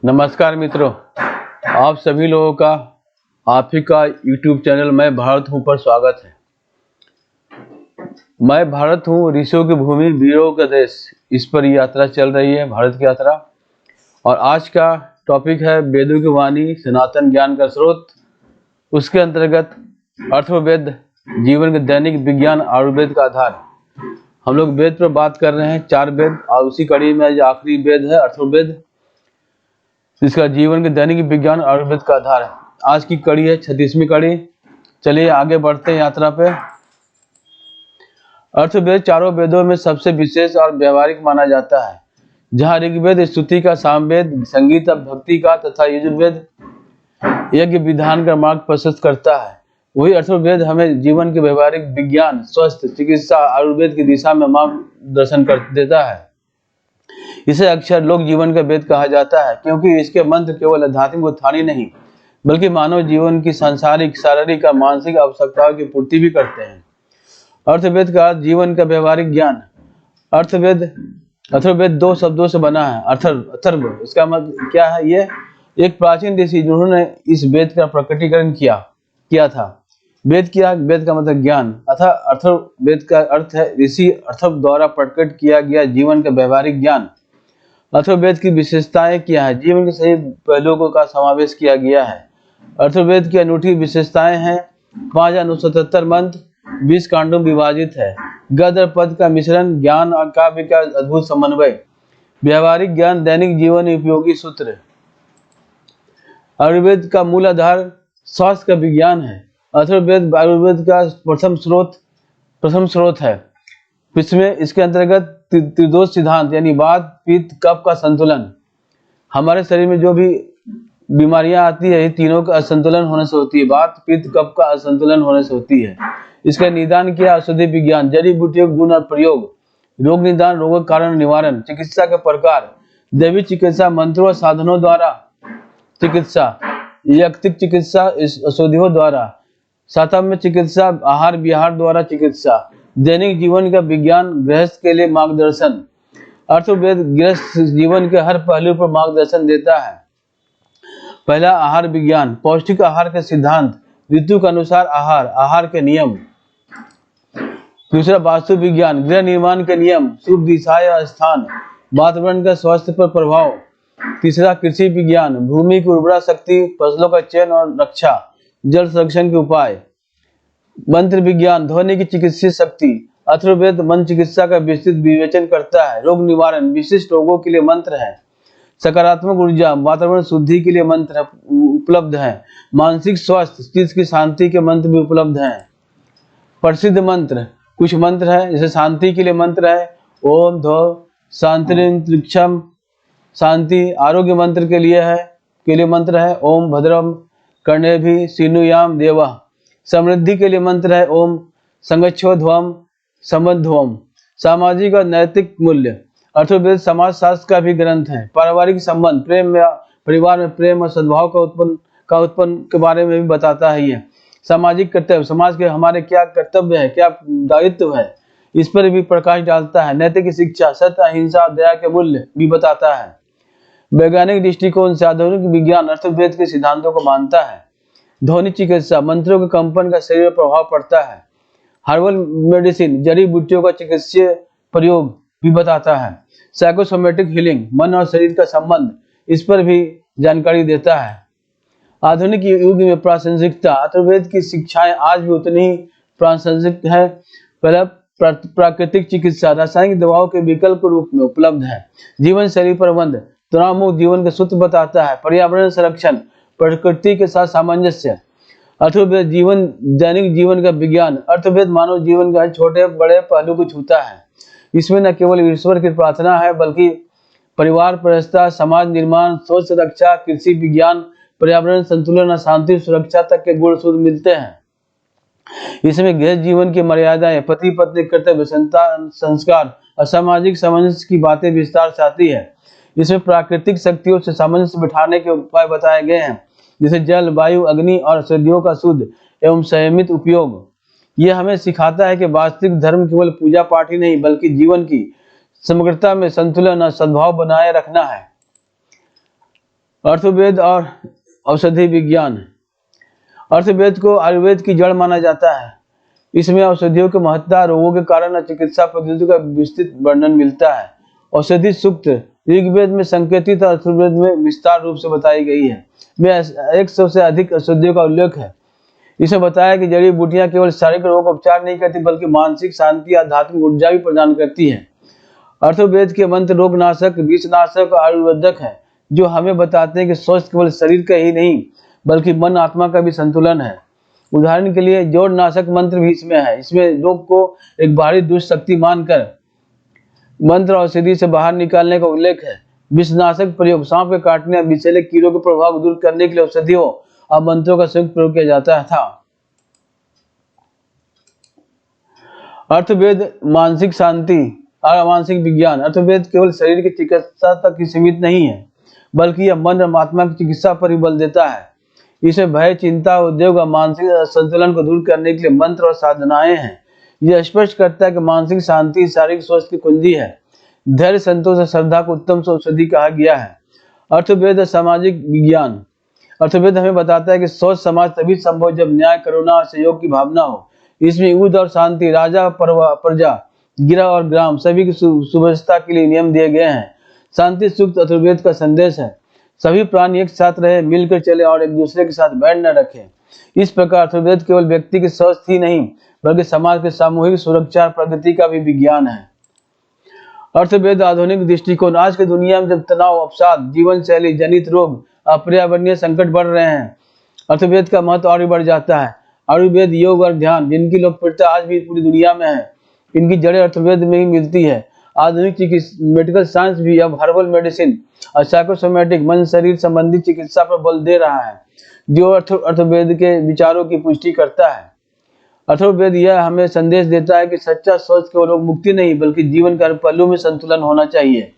नमस्कार मित्रों, आप सभी लोगों का आप ही का YouTube चैनल मैं भारत हूँ पर स्वागत है। मैं भारत हूँ, ऋषियों की भूमि, वीरों का देश। इस पर यात्रा चल रही है, भारत की यात्रा। और आज का टॉपिक है वेदों की वाणी, सनातन ज्ञान का स्रोत। उसके अंतर्गत अथर्ववेद, जीवन के दैनिक विज्ञान, आयुर्वेद का आधार। हम लोग वेद पर बात कर रहे हैं, 4 वेद, और उसी कड़ी में जो आखिरी वेद है अथर्ववेद, इसका जीवन के दैनिक विज्ञान आयुर्वेद का आधार है। आज की कड़ी है 36वीं कड़ी। चलिए आगे बढ़ते हैं यात्रा पे। अथर्ववेद चारों वेदों में सबसे विशेष और व्यवहारिक माना जाता है। जहाँ ऋग्वेद स्तुति का, सामवेद संगीत और भक्ति का तथा यजुर्वेद यज्ञ विधान का मार्ग प्रशस्त करता है, वही अथर्ववेद हमें जीवन के व्यवहारिक विज्ञान, स्वास्थ्य, चिकित्सा, आयुर्वेद की दिशा में मार्गदर्शन कर देता है। इसे अक्षर लोक जीवन का वेद कहा जाता है, क्योंकि इसके मंत्र केवल आध्यात्मिक उत्थान ही नहीं बल्कि मानव जीवन की सांसारिक, शारीरिक और मानसिक आवश्यकताओं की पूर्ति भी करते हैं। अथर्ववेद का जीवन का व्यवहारिक ज्ञान। अथर्ववेद 2 शब्दों से बना है। अथर्व, इसका मतलब क्या है? ये एक प्राचीन ऋषि जिन्होंने इस वेद का प्रकटीकरण किया था। वेद का मतलब ज्ञान। अथर्ववेद का अर्थ है ऋषि अथर्व द्वारा प्रकट किया गया जीवन का व्यवहारिक ज्ञान। अथर्ववेद की विशेषताएं क्या है? जीवन के सही पहलुओं का समावेश किया गया है। अथर्ववेद की अनूठी विशेषताएं हैं: 5977 मंत्र, 20 कांडों में विभाजित है, गद्य और पद का मिश्रण, ज्ञान और काव्य का अद्भुत समन्वय, व्यवहारिक ज्ञान, दैनिक जीवन उपयोगी सूत्र। आयुर्वेद का मूल आधार स्वास्थ्य का विज्ञान है। अथर्ववेद आयुर्वेद का प्रथम स्रोत है। इसमें इसके अंतर्गत त्रिदोष सिद्धांत यानी वात, पित्त, कफ का संतुलन। हमारे शरीर में जो भी बीमारियां आती है, तीनों का असंतुलन होने से होती है। वात, पित्त, कफ का असंतुलन होने से होती है। इसका निदान किया औषधि विज्ञान, जड़ी बूटियों के गुण और प्रयोग, रोग निदान, रोगों का कारण निवारण, चिकित्सा के प्रकार, दैवी चिकित्सा, मंत्रों और साधनों द्वारा चिकित्सा, यकृत चिकित्सा औषधियों द्वारा, सातम्य चिकित्सा, आहार विहार द्वारा चिकित्सा, दैनिक जीवन का विज्ञान, गृहस्थ के लिए मार्गदर्शन। अथर्ववेद गृहस्थ जीवन के हर पहलू पर मार्गदर्शन देता है। पहला, आहार विज्ञान, पौष्टिक आहार के सिद्धांत, ऋतु के अनुसार आहार, आहार के नियम। दूसरा, वास्तु विज्ञान, गृह निर्माण के नियम, शुभ दिशा या स्थान, वातावरण का स्वास्थ्य पर प्रभाव। तीसरा, कृषि विज्ञान, भूमि की उर्वरा शक्ति, फसलों का चयन और रक्षा, जल संरक्षण के उपाय। मंत्र विज्ञान, ध्वनि की चिकित्सीय शक्ति, अथर्ववेद मन चिकित्सा का विस्तृत विवेचन करता है। रोग निवारण, विशिष्ट रोगों के लिए मंत्र है। सकारात्मक ऊर्जा, वातावरण शुद्धि के लिए मंत्र उपलब्ध है। मानसिक स्वास्थ्य, चित्त की शांति के मंत्र भी उपलब्ध हैं। प्रसिद्ध मंत्र, कुछ मंत्र है जैसे शांति के लिए मंत्र है ओम ध्व शांतिरिक्षम, शांति। आरोग्य मंत्र के लिए मंत्र है ओम भद्रम कर्णेभिः शृणुयाम देवः। समृद्धि के लिए मंत्र है ओम संगच्छोध्वम समध्वम। सामाजिक और नैतिक मूल्य, अथर्ववेद समाज शास्त्र का भी ग्रंथ है। पारिवारिक संबंध, प्रेम या परिवार में प्रेम और सद्भाव का उत्पन्न के बारे में भी बताता है। ये सामाजिक कर्तव्य, समाज के हमारे क्या कर्तव्य है, क्या दायित्व है, इस पर भी प्रकाश डालता है। नैतिक शिक्षा, सत्य, अहिंसा, दया के मूल्य भी बताता है। वैज्ञानिक दृष्टिकोण से आधुनिक विज्ञान अथर्ववेद के सिद्धांतों को मानता है। ध्वनि चिकित्सा, मंत्रों के कंपन का शरीर पर प्रभाव पड़ता है। हर्बल मेडिसिन, जड़ी बूटियों का चिकित्सीय प्रयोग भी बताता है। साइकोसोमेटिक हीलिंग, मन और शरीर का संबंध, इस पर भी जानकारी देता है। आधुनिक युग में प्रासंगिकता, अथर्ववेद की शिक्षाएं आज भी उतनी ही प्रासंगिक है। पहला, प्राकृतिक चिकित्सा, रासायनिक दवाओं के विकल्प के रूप में उपलब्ध है। जीवन शैली प्रबंध, तनाव मुक्त जीवन के सूत्र बताता है। पर्यावरण संरक्षण, प्रकृति के साथ सामंजस्य। अथर्ववेद दैनिक जीवन का विज्ञान, अथर्ववेद मानव जीवन का छोटे बड़े पहलू को छूता है। इसमें न केवल ईश्वर की प्रार्थना है बल्कि परिवार व्यवस्था, समाज निर्माण, सोच रक्षा, कृषि विज्ञान, पर्यावरण संतुलन और शांति सुरक्षा तक के गुण सूत्र मिलते हैं। इसमें गृह जीवन की मर्यादाएं, पति पत्नी कर्तव्य, संतान संस्कार और सामाजिक सामंजस्य की बातें विस्तार से आती है। इसमें प्राकृतिक शक्तियों से सामंजस्य बिठाने के उपाय बताए गए हैं, जैसे जल, वायु, अग्नि और औषधियों का शुद्ध एवं संयमित उपयोग। यह हमें सिखाता है कि वास्तविक धर्म केवल पूजा पाठ ही नहीं बल्कि जीवन की समग्रता में संतुलन और सद्भाव बनाए रखना है। अर्थवेद और औषधि विज्ञान। अर्थवेद को आयुर्वेद की जड़ माना जाता है। इसमें औषधियों की महत्ता, रोगों के कारण और चिकित्सा पद्धति का विस्तृत वर्णन मिलता है। औषधि सूक्त ऋग्वेद में संकेतित और अथर्ववेद में विस्तार रूप से बताई गई है। में 100 से अधिक औषधियों का उल्लेख है। इसमें बताया कि जड़ी बूटियां केवल शारीरिक रोग का उपचार नहीं करती बल्कि मानसिक शांति, आध्यात्मिक ऊर्जा भी प्रदान करती है। अर्थवेद के मंत्र रोगनाशक, विषनाशक और आयुर्वेदक है, जो हमें बताते हैं कि स्वस्थ केवल शरीर का ही नहीं बल्कि मन आत्मा का भी संतुलन है। उदाहरण के लिए जोड़ नाशक मंत्र भी इसमें है। इसमें रोग को एक बाहरी दुष्ट शक्ति मानकर मंत्र औषधि से बाहर निकालने का उल्लेख है। विषनाशक प्रयोग सांप के काटने या विषैले कीड़ों के प्रभाव को दूर करने के लिए औषधियों और मंत्रों का संयुक्त प्रयोग किया जाता था। अर्थवेद मानसिक शांति और मानसिक विज्ञान। अर्थवेद केवल शरीर की चिकित्सा तक ही सीमित नहीं है बल्कि यह मन और आत्मा की चिकित्सा पर भी बल देता है। इसमें भय, चिंता, उद्योग और मानसिक असंतुलन को दूर करने के लिए मंत्र और साधनाएं हैं। यह स्पष्ट करता है कि मानसिक शांति शारीरिक स्वास्थ्य की कुंजी है। धैर्य, संतोष और श्रद्धा को उत्तम औषधि कहा गया है। अर्थवेद और सामाजिक विज्ञान। अर्थवेद हमें बताता है कि स्वस्थ समाज तभी संभव जब न्याय, करुणा और सहयोग की भावना हो। इसमें युद्ध और शांति, राजा, प्रजा, गिरा और ग्राम सभी की सुव्यवस्था के लिए नियम दिए गए हैं। शांति सूक्त अर्थवेद का संदेश है। सभी प्राणी एक साथ रहे, मिलकर चले और एक दूसरे के साथ बैर न रखें। इस प्रकार अर्थवेद केवल व्यक्ति के स्वास्थ्य ही नहीं बल्कि समाज के सामूहिक सुरक्षा और प्रगति का भी विज्ञान है। अर्थवेद आधुनिक दृष्टिकोण। आज की दुनिया में जब तनाव, अवसाद, जीवन शैली जनित रोग और पर्यावरणीय संकट बढ़ रहे हैं, अर्थवेद का महत्व और भी बढ़ जाता है। आयुर्वेद, योग और ध्यान, जिनकी लोकप्रियता आज भी पूरी दुनिया में है, इनकी जड़ें अर्थवेद में ही मिलती है। आधुनिक मेडिकल साइंस भी अब हर्बल मेडिसिन और साइकोसोमैटिक मन शरीर संबंधी चिकित्सा पर बल दे रहा है, जो अर्थवेद के विचारों की पुष्टि करता है। अर्थवेद यह हमें संदेश देता है कि सच्चा स्वस्थ केवल रोग मुक्ति नहीं बल्कि जीवन के हर पहलू में संतुलन होना चाहिए।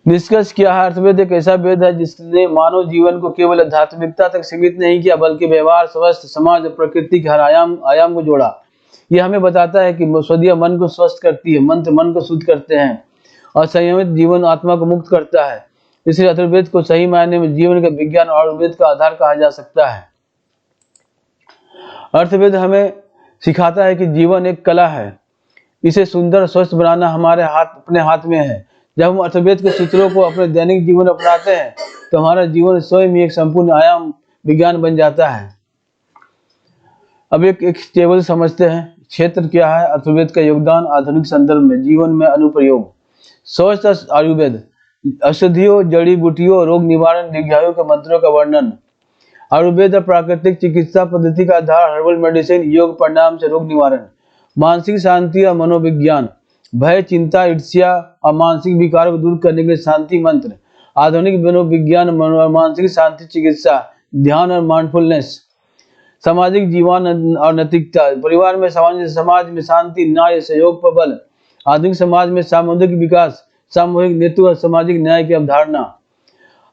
निष्कर्ष क्या है? अर्थवेद एक ऐसा वेद है जिसने मानव जीवन को केवल आध्यात्मिकता तक सीमित नहीं किया बल्कि व्यवहार, स्वास्थ्य, समाज और प्रकृति के हर आयाम को जोड़ा। यह हमें बताता है कि औषधियां मन को स्वस्थ करती है, मंत्र मन को शुद्ध करते हैं और संयमित जीवन आत्मा को मुक्त करता है। इसलिए अर्थवेद को सही मायने में जीवन का विज्ञान और आयुर्वेद का आधार कहा जा सकता है। अर्थवेद हमें सिखाता है कि जीवन एक कला है। इसे सुंदर और स्वस्थ बनाना अपने हाथ में है। जब हम अर्थवेद के सूत्रों को अपने दैनिक जीवन में अपनाते हैं तो हमारा जीवन स्वयं ही एक संपूर्ण आयाम विज्ञान बन जाता है। अब एक टेबल समझते हैं। क्षेत्र क्या है? अर्थवेद का योगदान आधुनिक संदर्भ में जीवन में अनुप्रयोग। स्वस्थ आयुर्वेद, औषधियों, जड़ी बूटियों, रोग निवारण, दीर्घायु के मंत्रों का वर्णन। आयुर्वेद और प्राकृतिक चिकित्सा पद्धति का आधार हर्बल मेडिसिन, योग, प्राणायाम से रोग निवारण। मानसिक शांति और मनोविज्ञान, भय, चिंता, ईर्ष्या और मानसिक विकारों को दूर करने के लिए शांति मंत्र। आधुनिक मनोविज्ञान, मानसिक शांति चिकित्सा, ध्यान और माइंडफुलनेस। सामाजिक जीवन और नैतिकता, परिवार में समाज में शांति, न्याय, सहयोग पर बल। आधुनिक समाज में सामुदायिक विकास, सामूहिक नेतृत्व और सामाजिक न्याय की अवधारणा।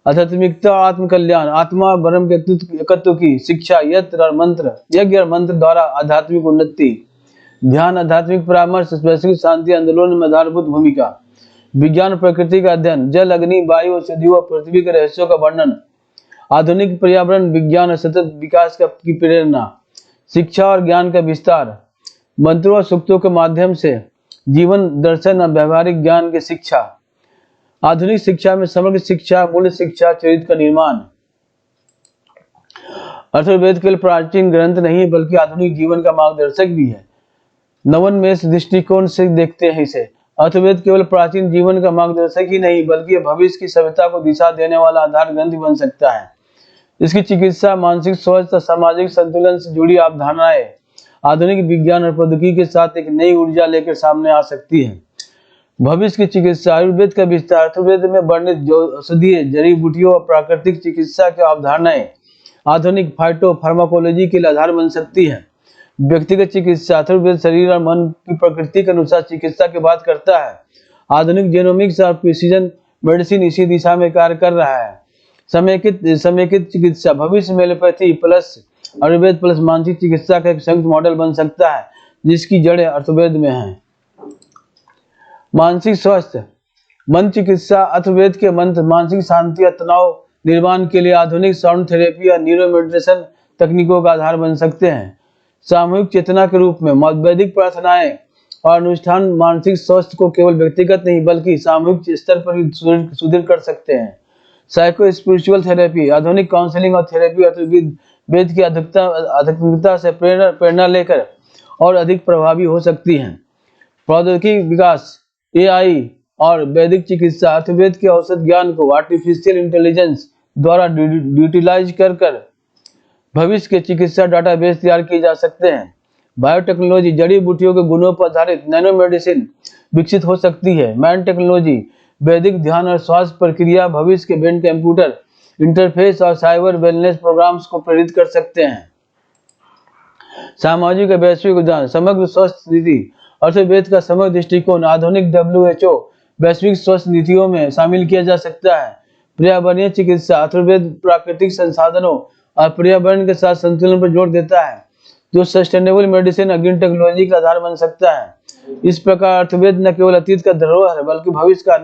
आध्यात्मिकता और आत्म कल्याण, आत्मा ब्रह्म के एकत्व की शिक्षा, यज्ञ और मंत्र द्वारा आध्यात्मिक उन्नति। ध्यान, आध्यात्मिक परामर्श, वैश्विक शांति आंदोलन में आधारभूत भूमिका। विज्ञान, प्रकृति का अध्ययन, जल, अग्नि, वायु, औषधियों और पृथ्वी के रहस्यों का वर्णन। आधुनिक पर्यावरण विज्ञान और सतत विकास की प्रेरणा। शिक्षा और ज्ञान का विस्तार, मंत्रों और सूक्तों के माध्यम से जीवन दर्शन और व्यवहारिक ज्ञान की शिक्षा। आधुनिक शिक्षा में समग्र शिक्षा, मूल्य शिक्षा, चरित्र का निर्माण। अर्थवेद केवल प्राचीन ग्रंथ नहीं बल्कि आधुनिक जीवन का मार्गदर्शक भी है। नवोन्मेष दृष्टिकोण से देखते हैं इसे। अर्थवेद केवल प्राचीन जीवन का मार्गदर्शक ही नहीं बल्कि भविष्य की सभ्यता को दिशा देने वाला आधार ग्रंथ बन सकता है। इसकी चिकित्सा, मानसिक स्वास्थ्य और सामाजिक संतुलन से जुड़ी अवधारणाएं आधुनिक विज्ञान और प्रौद्योगिकी के साथ एक नई ऊर्जा लेकर सामने आ सकती है। भविष्य की चिकित्सा, आयुर्वेद का विस्तार। अर्थवेद में वर्णित औषधीय, जड़ी बूटियों और प्राकृतिक चिकित्सा की अवधारणाएं आधुनिक फाइटो फार्माकोलॉजी के लिए आधार बन सकती है। व्यक्तिगत चिकित्सा, अर्थवेद शरीर और मन की प्रकृति के अनुसार चिकित्सा की बात करता है। आधुनिक जेनोमिक्स और प्रिसीजन मेडिसिन इसी दिशा में कार्य कर रहा है। समेकित चिकित्सा, भविष्य में एलोपैथी प्लस आयुर्वेद प्लस मानसिक चिकित्सा का एक संयुक्त मॉडल बन सकता है जिसकी जड़ें अर्थवेद में हैं। मानसिक स्वास्थ्य, मन चिकित्सा, अर्थवेद के मंत्र मानसिक शांति और तनाव निर्माण के लिए आधुनिक साउंड थेरेपी या न्यूरो मेडिटेशन तकनीकों का आधार बन सकते हैं। सामूहिक चेतना के रूप में वैदिक प्रार्थनाएं और अनुष्ठान मानसिक स्वास्थ्य को केवल व्यक्तिगत नहीं बल्कि सामूहिक स्तर पर भी सुदृढ़ कर सकते हैं। साइको स्पिरिचुअल थेरेपी, आधुनिक काउंसलिंग और थेरेपी वेद की आध्यात्मिकता से प्रेरणा लेकर और अधिक प्रभावी हो सकती हैं। प्रौद्योगिकी विकास, एआई और वैदिक चिकित्सा अर्थवेद के औसत ज्ञान को आर्टिफिशियल इंटेलिजेंस द्वारा यूटिलाइज कर भविष्य के चिकित्सा डाटाबेस तैयार किए जा सकते हैं। बायोटेक्नोलॉजी, जड़ी बूटियों के गुणों पर आधारित नैनो मेडिसिन विकसित हो सकती है। मैन टेक्नोलॉजी, वैदिक ध्यान और श्वास प्रक्रिया भविष्य के ब्रेन कंप्यूटर इंटरफेस और साइबर वेलनेस प्रोग्राम्स को प्रेरित कर सकते हैं। सामाजिक और वैश्विक उद्यान, समग्र स्वास्थ्य नीति, अर्थवेद का समग्र दृष्टिकोण आधुनिक WHO वैश्विक स्वास्थ्य नीतियों में शामिल किया जा सकता है। पर्यावरणीय चिकित्सा, अर्थवेद प्राकृतिक संसाधनों और पर्यावरण के साथ संतुलन पर जोर देता है, जो सस्टेनेबल मेडिसिन और ग्रीन टेक्नोलॉजी का आधार बन सकता है। इस प्रकार अर्थवेद न केवल अतीत का धरोहर है बल्कि भविष्य का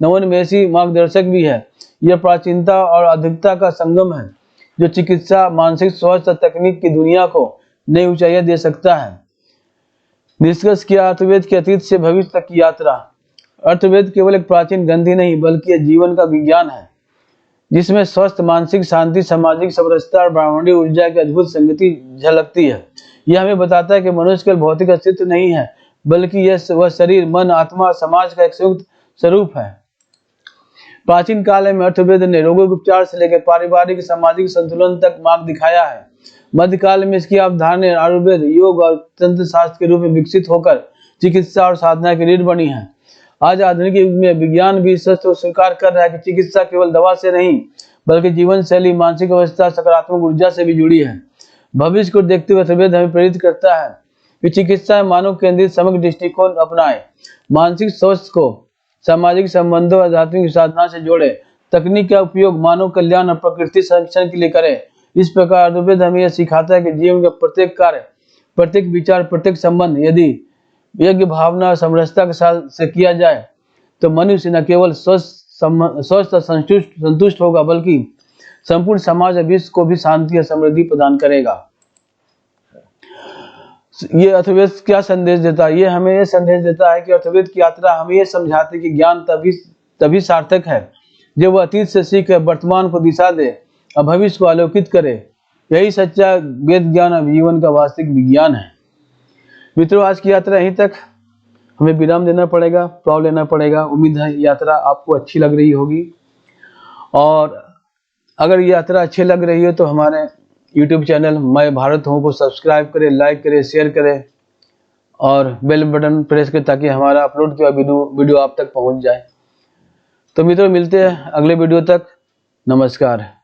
नवोन्मेषी मार्गदर्शक भी है। यह प्राचीनता और आधुनिकता का संगम है जो चिकित्सा, मानसिक स्वास्थ्य और तकनीक की दुनिया को नई ऊंचाइयां दे सकता है। निष्कर्ष किया, अर्थवेद के अतीत से भविष्य तक की यात्रा। अर्थवेद केवल एक प्राचीन ग्रंथि नहीं बल्कि यह जीवन का विज्ञान है जिसमें स्वस्थ मानसिक शांति, सामाजिक समरसता और ब्रह्मांडीय ऊर्जा की अद्भुत संगति झलकती है। यह हमें बताता है कि मनुष्य केवल भौतिक अस्तित्व नहीं है बल्कि वह शरीर, मन, आत्मा और समाज का एक संयुक्त स्वरूप है। प्राचीन काल में अर्थवेद ने रोगों के उपचार से लेकर पारिवारिक सामाजिक संतुलन तक मार्ग दिखाया है। मध्यकाल में इसकी अवधारणा आयुर्वेद, योग और तंत्र शास्त्र के रूप में विकसित होकर चिकित्सा और साधना की रीढ़ बनी है। आज आधुनिक युग में विज्ञान भी सच को स्वीकार कर रहा है कि चिकित्सा केवल दवा से नहीं बल्कि जीवन शैली, मानसिक अवस्था, सकारात्मक ऊर्जा से भी जुड़ी है। भविष्य को देखते हुए अर्थवेद हमें प्रेरित करता है कि चिकित्सा में मानव केंद्रित समग्र दृष्टिकोण अपनाए, मानसिक स्वास्थ्य को सामाजिक संबंधों और आध्यात्मिक साधना से जोड़े, तकनीक का उपयोग मानव कल्याण और प्रकृति संरक्षण के लिए करे। इस प्रकार अर्थवेद हमें यह सिखाता है कि जीवन का प्रत्येक कार्य, प्रत्येक विचार, प्रत्येक संबंध यदि यज्ञ भावना और समरसता के साथ से किया जाए तो मनुष्य न केवल स्वस्थ और संतुष्ट होगा बल्कि संपूर्ण समाज और विश्व को भी शांति और समृद्धि प्रदान करेगा। ये अर्थवेद क्या संदेश देता है? ये हमें यह संदेश देता है कि अर्थवेद की यात्रा हमें यह समझाती है कि ज्ञान तभी सार्थक है जब वह अतीत से सीख वर्तमान को दिशा दे और भविष्य को आलोकित करे। यही सच्चा वेद ज्ञान और जीवन का वास्तविक विज्ञान है। मित्रों, आज की यात्रा यहीं तक, हमें विराम देना पड़ेगा, प्लाव लेना पड़ेगा। उम्मीद है यात्रा आपको अच्छी लग रही होगी और अगर ये यात्रा अच्छी लग रही है तो हमारे YouTube चैनल मैं भारत हूँ को सब्सक्राइब करें, लाइक करें, शेयर करें और बेल बटन प्रेस करें ताकि हमारा अपलोड किया वीडियो आप तक पहुँच जाए। तो मित्रों, मिलते हैं अगले वीडियो तक। नमस्कार।